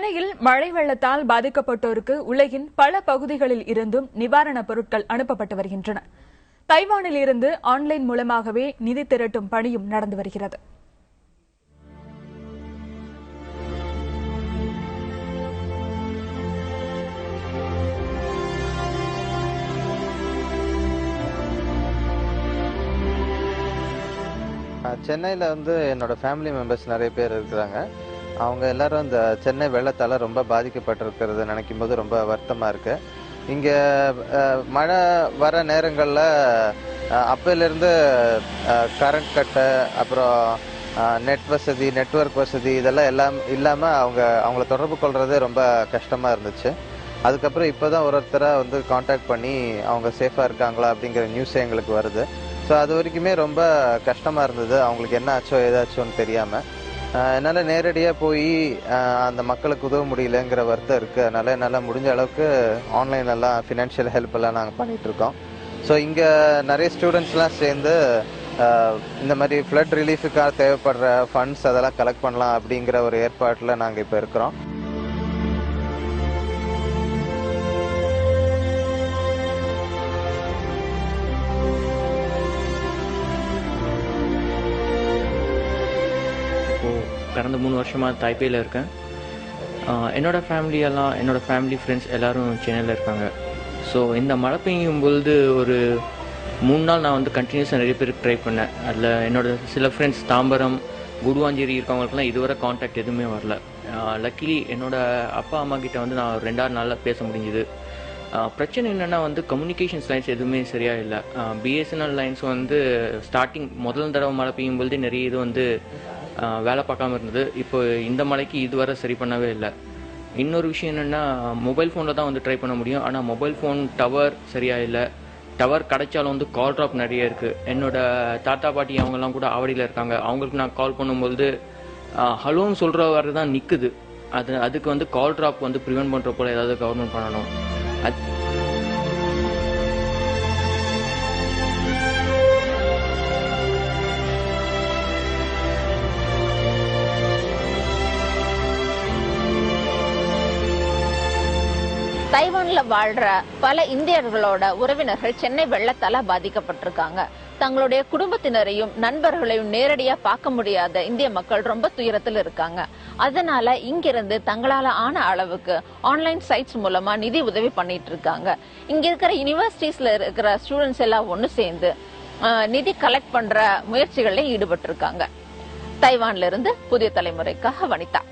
சென்னையில் மழை வெள்ளத்தால் பாதிக்கப்பட்டோருக்கு உலகின் பல பகுதிகளில் இருந்தும் நிவாரணப் பொருட்கள் அனுப்பப்பட்டு வருகின்றன. தைவானில் இருந்து ஆன்லைன் மூலமாகவே நிதி திரட்டும் பணியும் நடந்து வருகிறது. சென்னையில் என்னோட ஃபேமிலி மெம்பர்ஸ் நிறைய பேர் இருக்கிறாங்க. அவங்க எல்லாரும் இந்த சென்னை வெள்ளத்தால் ரொம்ப பாதிக்கப்பட்டிருக்கிறது நினைக்கும் போது ரொம்ப வருத்தமாக இருக்குது. இங்கே மழை வர நேரங்களில் அப்போலேருந்து கரண்ட் கட்டு, அப்புறம் நெட்வொர்க் வசதி இதெல்லாம் இல்லாமல் அவங்கள தொடர்பு கொள்வது ரொம்ப கஷ்டமாக இருந்துச்சு. அதுக்கப்புறம் இப்போ தான் ஒருத்தராக காண்டாக்ட் பண்ணி அவங்க சேஃபாக இருக்காங்களா அப்படிங்கிற நியூஸ் எங்களுக்கு வருது. ஸோ அது வரைக்குமே ரொம்ப கஷ்டமாக இருந்தது, அவங்களுக்கு என்ன ஆச்சோ ஏதாச்சோன்னு தெரியாமல். என்னால் நேரடியாக போய் அந்த மக்களுக்கு உதவ முடியலங்கிற வருத்தம் இருக்குது. அதனால் என்னால் முடிஞ்ச அளவுக்கு ஆன்லைன்லலாம் ஃபினான்ஷியல் ஹெல்ப் எல்லாம் நாங்கள் பண்ணிகிட்ருக்கோம். ஸோ இங்கே நிறைய ஸ்டூடெண்ட்ஸ்லாம் சேர்ந்து இந்த மாதிரி ஃப்ளட் ரிலீஃபுக்காக தேவைப்படுற ஃபண்ட்ஸ் அதெல்லாம் கலெக்ட் பண்ணலாம் அப்படிங்கிற ஒரு ஏற்பாட்டில் நாங்கள் இப்போ இருக்கிறோம். கடந்த 3 வருஷமாக தாய்பேயில் இருக்கேன். என்னோடய ஃபேமிலி ஃப்ரெண்ட்ஸ் எல்லோரும் சென்னையில் இருக்காங்க. ஸோ இந்த மழை பெய்யும் பொழுது ஒரு 3 நாள் நான் கண்டினியூஸாக நிறைய பேருக்கு ட்ரை பண்ணேன். அதில் என்னோடய சில ஃப்ரெண்ட்ஸ் தாம்பரம், குடுவாஞ்சேரி இருக்கவங்களுக்குலாம் இதுவரை காண்டாக்ட் எதுவுமே வரல. லக்கிலி என்னோடய அப்பா அம்மா கிட்ட நான் 2 நாளில் பேச முடிஞ்சுது. பிரச்சனை என்னென்னா கம்யூனிகேஷன்ஸ் லைன்ஸ் எதுவுமே சரியாக இல்லை. பிஎஸ்என்எல் லைன்ஸ் ஸ்டார்டிங் முதல் தடவை மழை பெய்யும் பொழுது நிறைய இது வேலை பார்க்காம இருந்தது. இப்போ இந்த மழைக்கு இதுவரை சரி பண்ணவே இல்லை. இன்னொரு விஷயம் என்னென்னா, மொபைல் ஃபோனில் தான் ட்ரை பண்ண முடியும். ஆனால் மொபைல் ஃபோன் டவர் சரியாக இல்லை. டவர் கிடைச்சாலும் கால் ட்ராப் நிறைய இருக்குது. என்னோடய தாத்தா பாட்டி அவங்கெல்லாம் கூட ஆவடியில் இருக்காங்க. அவங்களுக்கு நான் கால் பண்ணும்பொழுது ஹலோன்னு சொல்கிற வரை தான் நிற்குது. அதுக்கு கால் ட்ராப் ப்ரிவென்ட் பண்ணுற போல் ஏதாவது கவர்மெண்ட் பண்ணணும். தைவான்ல வாழ்ற பல இந்தியர்களோட உறவினர்கள் சென்னை வெள்ளத்தால பாதிக்கப்பட்டிருக்காங்க. தங்களுடைய குடும்பத்தினரையும் நண்பர்களையும் நேரடியா பார்க்க முடியாத இந்திய மக்கள் ரொம்ப துயரத்தில் இருக்காங்க. அதனால இங்கிருந்து தங்களால ஆன அளவுக்கு ஆன்லைன் சைட்ஸ் மூலமா நிதி உதவி பண்ணிட்டு இருக்காங்க. இங்க இருக்கிற யூனிவர்சிட்டிஸ்ல இருக்கிற ஸ்டூடெண்ட்ஸ் எல்லாம் ஒண்ணு சேர்ந்து நிதி கலெக்ட் பண்ற முயற்சிகள்ல ஈடுபட்டு இருக்காங்க. தைவான்ல இருந்து புதிய தலைமுறைக்காக வனிதா.